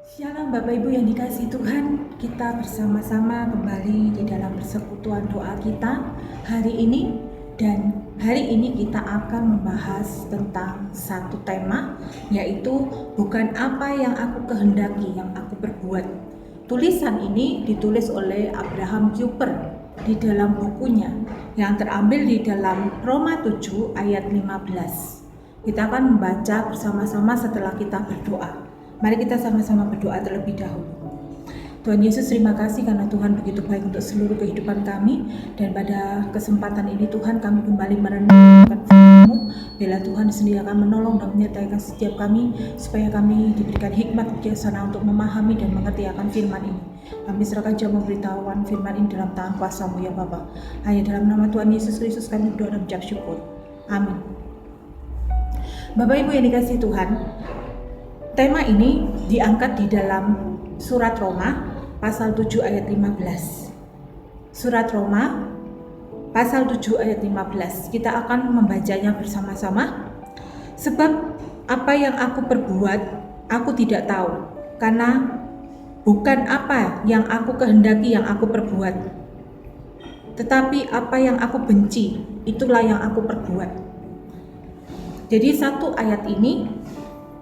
Shalom Bapak Ibu yang dikasihi Tuhan, kita bersama-sama kembali di dalam persekutuan doa kita hari ini. Dan hari ini kita akan membahas tentang satu tema, yaitu bukan apa yang aku kehendaki yang aku perbuat. Tulisan ini ditulis oleh Abraham Kuyper di dalam bukunya yang terambil di dalam Roma 7 ayat 15. Kita akan membaca bersama-sama setelah kita berdoa. Mari kita sama-sama berdoa terlebih dahulu. Tuhan Yesus, terima kasih karena Tuhan begitu baik untuk seluruh kehidupan kami. Dan pada kesempatan ini Tuhan, kami kembali merenungkan firman-Mu. Bila Tuhan sendiri akan menolong dan menyertai setiap kami, supaya kami diberikan hikmat bijaksana untuk memahami dan mengerti akan firman ini. Kami serahkan jam pemberitahuan firman ini dalam tangan kuasa-Mu ya Bapa. Hanya dalam nama Tuhan Yesus Kristus kami berdoa dan mengucap syukur. Amin. Bapak Ibu yang dikasihi Tuhan, tema ini diangkat di dalam surat Roma pasal 7 ayat 15. Surat Roma pasal 7 ayat 15. Kita akan membacanya bersama-sama. Sebab apa yang aku perbuat, aku tidak tahu, karena bukan apa yang aku kehendaki yang aku perbuat, tetapi apa yang aku benci, itulah yang aku perbuat. Jadi satu ayat ini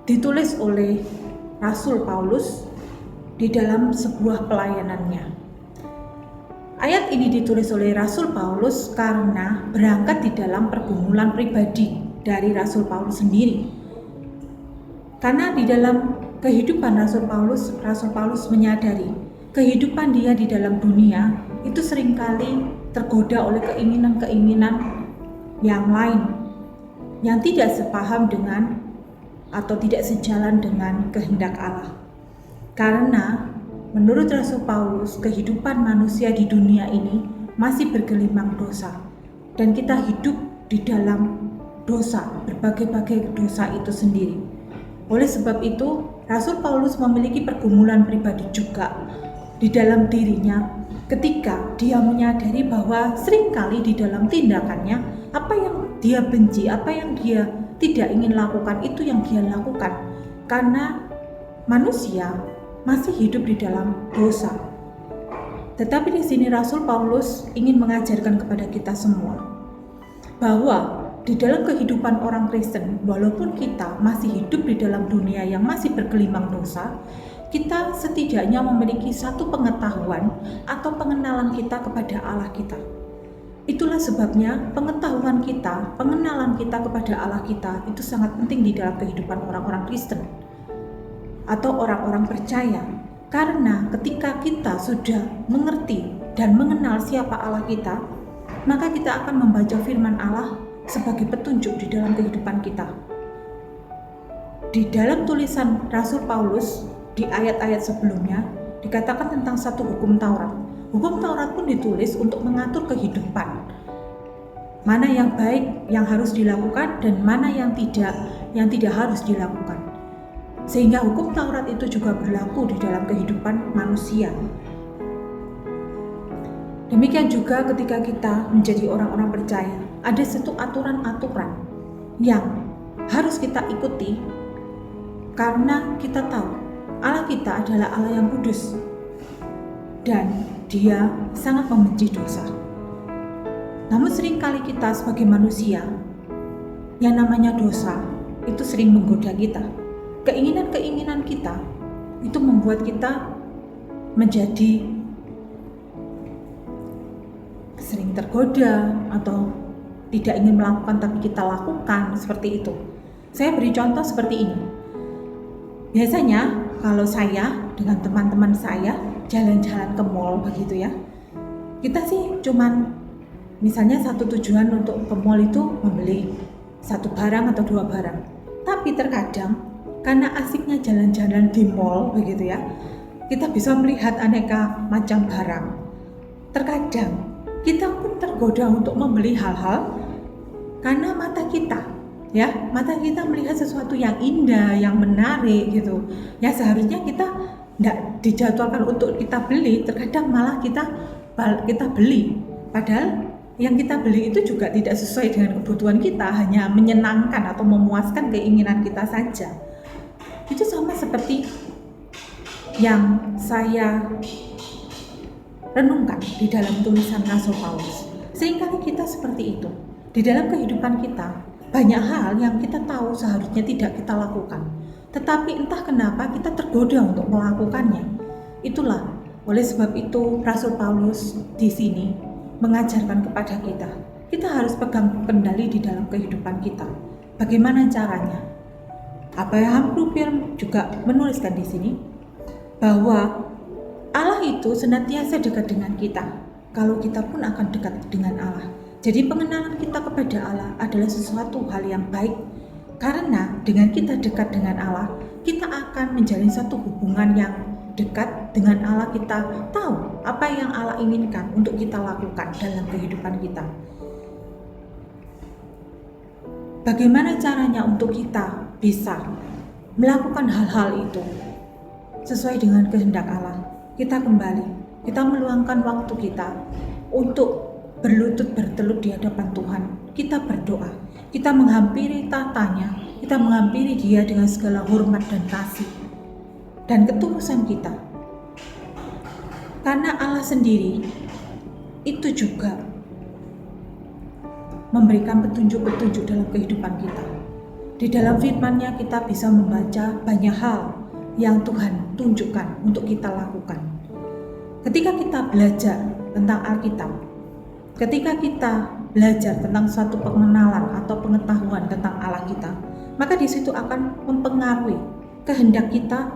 ditulis oleh Rasul Paulus di dalam sebuah pelayanannya. Ayat ini ditulis oleh Rasul Paulus karena berangkat di dalam pergumulan pribadi dari Rasul Paulus sendiri. Karena di dalam kehidupan Rasul Paulus menyadari kehidupan dia di dalam dunia itu seringkali tergoda oleh keinginan-keinginan yang lain yang tidak sepaham dengan atau tidak sejalan dengan kehendak Allah. Karena menurut Rasul Paulus, kehidupan manusia di dunia ini masih bergelimang dosa, dan kita hidup di dalam dosa, berbagai-bagai dosa itu sendiri. Oleh sebab itu, Rasul Paulus memiliki pergumulan pribadi juga di dalam dirinya ketika dia menyadari bahwa seringkali di dalam tindakannya, apa yang dia benci, apa yang dia tidak ingin lakukan, itu yang dia lakukan karena manusia masih hidup di dalam dosa. Tetapi di sini Rasul Paulus ingin mengajarkan kepada kita semua bahwa di dalam kehidupan orang Kristen, walaupun kita masih hidup di dalam dunia yang masih bergelimang dosa, kita setidaknya memiliki satu pengetahuan atau pengenalan kita kepada Allah kita. Itulah sebabnya pengetahuan kita, pengenalan kita kepada Allah kita itu sangat penting di dalam kehidupan orang-orang Kristen atau orang-orang percaya. Karena ketika kita sudah mengerti dan mengenal siapa Allah kita, maka kita akan membaca firman Allah sebagai petunjuk di dalam kehidupan kita. Di dalam tulisan Rasul Paulus di ayat-ayat sebelumnya dikatakan tentang satu hukum Taurat. Hukum Taurat pun ditulis untuk mengatur kehidupan. Mana yang baik yang harus dilakukan dan mana yang tidak harus dilakukan. Sehingga hukum Taurat itu juga berlaku di dalam kehidupan manusia. Demikian juga ketika kita menjadi orang-orang percaya, ada satu aturan-aturan yang harus kita ikuti karena kita tahu Allah kita adalah Allah yang kudus dan Dia sangat membenci dosa. Namun seringkali kita sebagai manusia, yang namanya dosa itu sering menggoda kita. Keinginan-keinginan kita itu membuat kita menjadi sering tergoda atau tidak ingin melakukan tapi kita lakukan seperti itu. Saya beri contoh seperti ini. Biasanya kalau saya dengan teman-teman saya jalan-jalan ke mall begitu ya, kita sih cuman misalnya satu tujuan untuk ke mall itu membeli satu barang atau dua barang. Tapi terkadang karena asiknya jalan-jalan di mall begitu ya, kita bisa melihat aneka macam barang. Terkadang kita pun tergoda untuk membeli hal-hal karena mata kita melihat sesuatu yang indah, yang menarik gitu. Ya seharusnya kita tidak dijadwalkan untuk kita beli, terkadang malah kita beli. Padahal yang kita beli itu juga tidak sesuai dengan kebutuhan kita, hanya menyenangkan atau memuaskan keinginan kita saja. Itu sama seperti yang saya renungkan di dalam tulisan Rasul Paulus. Seringkali kita seperti itu. Di dalam kehidupan kita, banyak hal yang kita tahu seharusnya tidak kita lakukan. Tetapi entah kenapa kita tergoda untuk melakukannya. Itulah, oleh sebab itu Rasul Paulus di sini mengajarkan kepada kita harus pegang kendali di dalam kehidupan kita. Bagaimana caranya? Abraham Rupir juga menuliskan di sini bahwa Allah itu senantiasa dekat dengan kita, kalau kita pun akan dekat dengan Allah. Jadi pengenalan kita kepada Allah adalah sesuatu hal yang baik, karena dengan kita dekat dengan Allah, kita akan menjalin satu hubungan yang dekat dengan Allah. Kita tahu apa yang Allah inginkan untuk kita lakukan dalam kehidupan kita. Bagaimana caranya untuk kita bisa melakukan hal-hal itu sesuai dengan kehendak Allah? Kita meluangkan waktu kita untuk berlutut bertelut di hadapan Tuhan. Kita berdoa, kita menghampiri tatanya, kita menghampiri Dia dengan segala hormat dan kasih dan ketulusan kita. Karena Allah sendiri itu juga memberikan petunjuk-petunjuk dalam kehidupan kita. Di dalam firman-Nya kita bisa membaca banyak hal yang Tuhan tunjukkan untuk kita lakukan. Ketika kita belajar tentang Alkitab, ketika kita belajar tentang suatu pengenalan atau pengetahuan tentang Allah kita, maka di situ akan mempengaruhi kehendak kita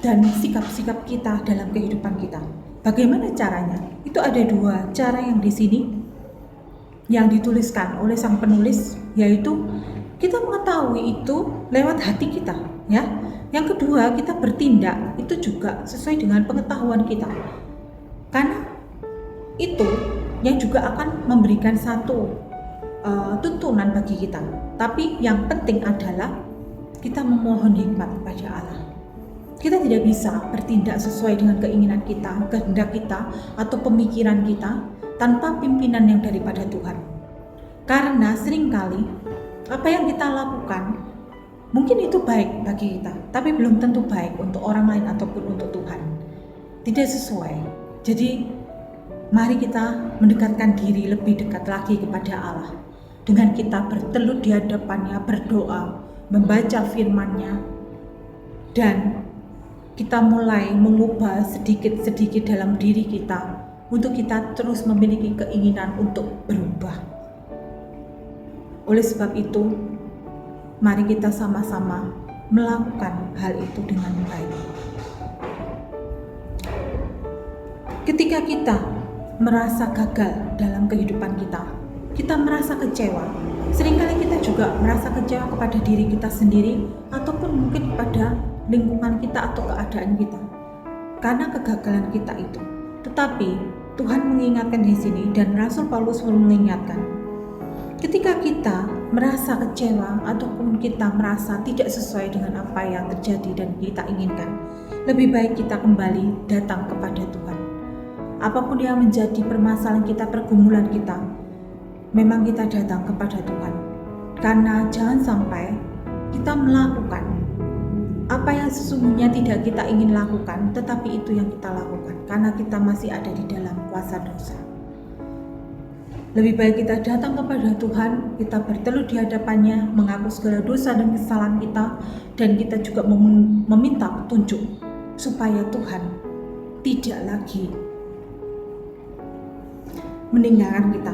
dan sikap-sikap kita dalam kehidupan kita. Bagaimana caranya? Itu ada dua cara yang di sini yang dituliskan oleh sang penulis, yaitu kita mengetahui itu lewat hati kita, ya. Yang kedua, kita bertindak itu juga sesuai dengan pengetahuan kita. Karena itu yang juga akan memberikan satu tuntunan bagi kita. Tapi yang penting adalah kita memohon hikmat kepada Allah. Kita tidak bisa bertindak sesuai dengan keinginan kita, kehendak kita, atau pemikiran kita tanpa pimpinan yang daripada Tuhan. Karena seringkali apa yang kita lakukan mungkin itu baik bagi kita, tapi belum tentu baik untuk orang lain ataupun untuk Tuhan. Tidak sesuai. Jadi mari kita mendekatkan diri lebih dekat lagi kepada Allah. Dengan kita bertelut di hadapannya, berdoa, membaca firman-Nya, dan kita mulai mengubah sedikit-sedikit dalam diri kita untuk kita terus memiliki keinginan untuk berubah. Oleh sebab itu, mari kita sama-sama melakukan hal itu dengan baik. Ketika kita merasa gagal dalam kehidupan kita merasa kecewa. Seringkali kita juga merasa kecewa kepada diri kita sendiri ataupun mungkin kepada lingkungan kita atau keadaan kita karena kegagalan kita itu. Tetapi Tuhan mengingatkan di sini dan Rasul Paulus mengingatkan, ketika kita merasa kecewa ataupun kita merasa tidak sesuai dengan apa yang terjadi dan kita inginkan, lebih baik kita kembali datang kepada Tuhan. Apapun yang menjadi permasalahan kita, pergumulan kita, memang kita datang kepada Tuhan. Karena jangan sampai kita melakukan apa yang sesungguhnya tidak kita ingin lakukan, tetapi itu yang kita lakukan karena kita masih ada di dalam kuasa dosa. Lebih baik kita datang kepada Tuhan, kita bertelut di hadapannya, mengaku segala dosa dan kesalahan kita, dan kita juga meminta petunjuk supaya Tuhan tidak lagi meninggalkan kita,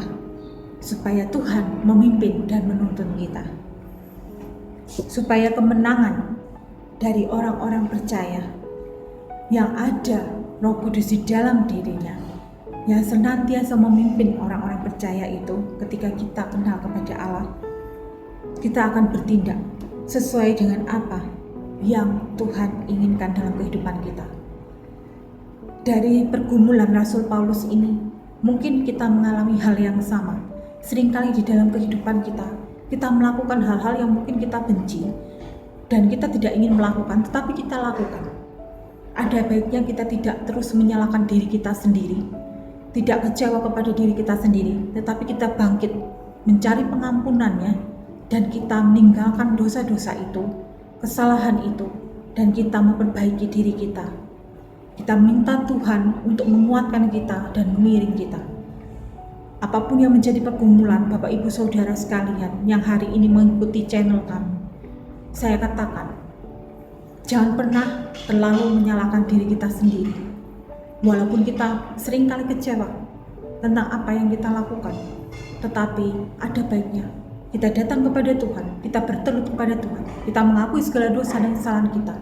supaya Tuhan memimpin dan menuntun kita, supaya kemenangan dari orang-orang percaya yang ada Roh Kudus di dalam dirinya, yang senantiasa memimpin orang-orang percaya itu, ketika kita kenal kepada Allah, kita akan bertindak sesuai dengan apa yang Tuhan inginkan dalam kehidupan kita. Dari pergumulan Rasul Paulus ini, mungkin kita mengalami hal yang sama. Seringkali di dalam kehidupan kita melakukan hal-hal yang mungkin kita benci dan kita tidak ingin melakukan, tetapi kita lakukan. Ada baiknya kita tidak terus menyalahkan diri kita sendiri, tidak kecewa kepada diri kita sendiri, tetapi kita bangkit mencari pengampunannya dan kita meninggalkan dosa-dosa itu, kesalahan itu, dan kita memperbaiki diri kita. Kita minta Tuhan untuk menguatkan kita dan mengiring kita. Apapun yang menjadi pergumulan Bapak Ibu Saudara sekalian yang hari ini mengikuti channel kami, saya katakan, jangan pernah terlalu menyalahkan diri kita sendiri. Walaupun kita seringkali kecewa tentang apa yang kita lakukan, tetapi ada baiknya kita datang kepada Tuhan, kita bertelut kepada Tuhan, kita mengakui segala dosa dan kesalahan kita,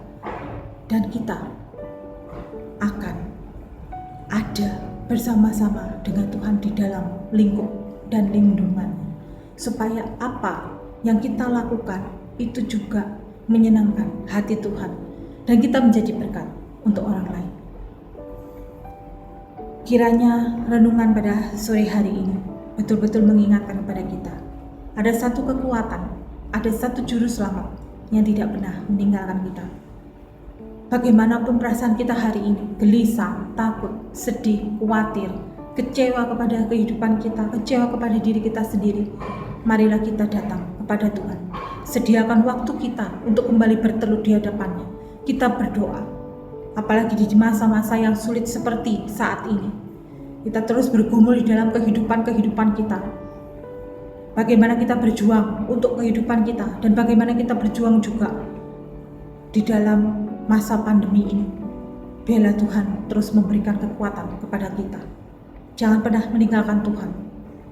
dan kita akan ada bersama-sama dengan Tuhan di dalam lingkup dan lindungannya, supaya apa yang kita lakukan itu juga menyenangkan hati Tuhan dan kita menjadi berkat untuk orang lain. Kiranya renungan pada sore hari ini betul-betul mengingatkan kepada kita, ada satu kekuatan, ada satu juru selamat yang tidak pernah meninggalkan kita. Bagaimanapun perasaan kita hari ini, gelisah, takut, sedih, khawatir, kecewa kepada kehidupan kita, kecewa kepada diri kita sendiri, marilah kita datang kepada Tuhan. Sediakan waktu kita untuk kembali bertelut di hadapannya. Kita berdoa, apalagi di masa-masa yang sulit seperti saat ini. Kita terus bergumul di dalam kehidupan kita. Bagaimana kita berjuang untuk kehidupan kita, dan bagaimana kita berjuang juga di dalam masa pandemi ini. Biarlah Tuhan terus memberikan kekuatan kepada kita. Jangan pernah meninggalkan Tuhan,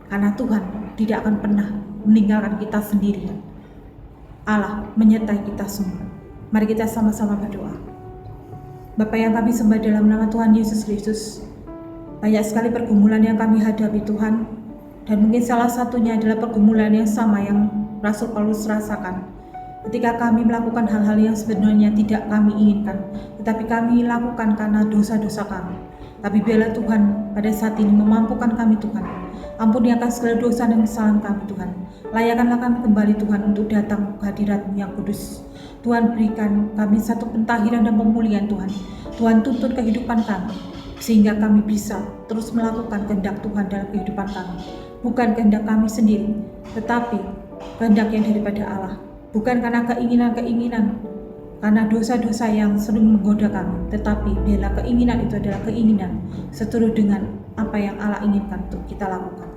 karena Tuhan tidak akan pernah meninggalkan kita sendirian. Allah menyertai kita semua. Mari kita sama-sama berdoa. Bapa yang kami sembah dalam nama Tuhan Yesus Kristus, banyak sekali pergumulan yang kami hadapi Tuhan, dan mungkin salah satunya adalah pergumulan yang sama yang Rasul Paulus rasakan ketika kami melakukan hal-hal yang sebenarnya tidak kami inginkan, tetapi kami lakukan karena dosa-dosa kami. Tapi biarlah Tuhan pada saat ini memampukan kami Tuhan. Ampuni akan segala dosa dan kesalahan kami Tuhan. Layakanlah kami kembali Tuhan untuk datang ke hadirat-Mu yang kudus. Tuhan berikan kami satu pentahiran dan pemulihan Tuhan. Tuhan tuntun kehidupan kami, sehingga kami bisa terus melakukan kehendak Tuhan dalam kehidupan kami. Bukan kehendak kami sendiri, tetapi kehendak yang daripada Allah. Bukan karena keinginan-keinginan, karena dosa-dosa yang sering menggoda kami, tetapi biarlah keinginan itu adalah keinginan seturut dengan apa yang Allah inginkan untuk kita lakukan.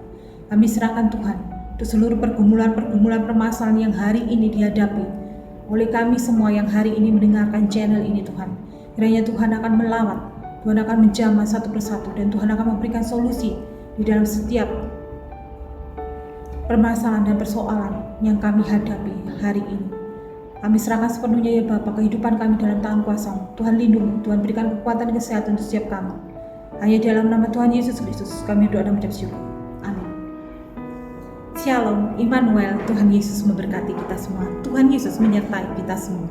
Kami serahkan Tuhan untuk seluruh pergumulan permasalahan yang hari ini dihadapi oleh kami semua yang hari ini mendengarkan channel ini Tuhan. Kiranya Tuhan akan melawat, Tuhan akan menjamah satu persatu, dan Tuhan akan memberikan solusi di dalam setiap permasalahan dan persoalan yang kami hadapi hari ini. Kami serahkan sepenuhnya ya Bapa kehidupan kami dalam tangan kuasa-Mu. Tuhan lindungi, Tuhan berikan kekuatan dan kesehatan untuk setiap kami. Hanya dalam nama Tuhan Yesus Kristus kami doa dan mengucap syukur. Amin. Shalom, Immanuel, Tuhan Yesus memberkati kita semua. Tuhan Yesus menyertai kita semua.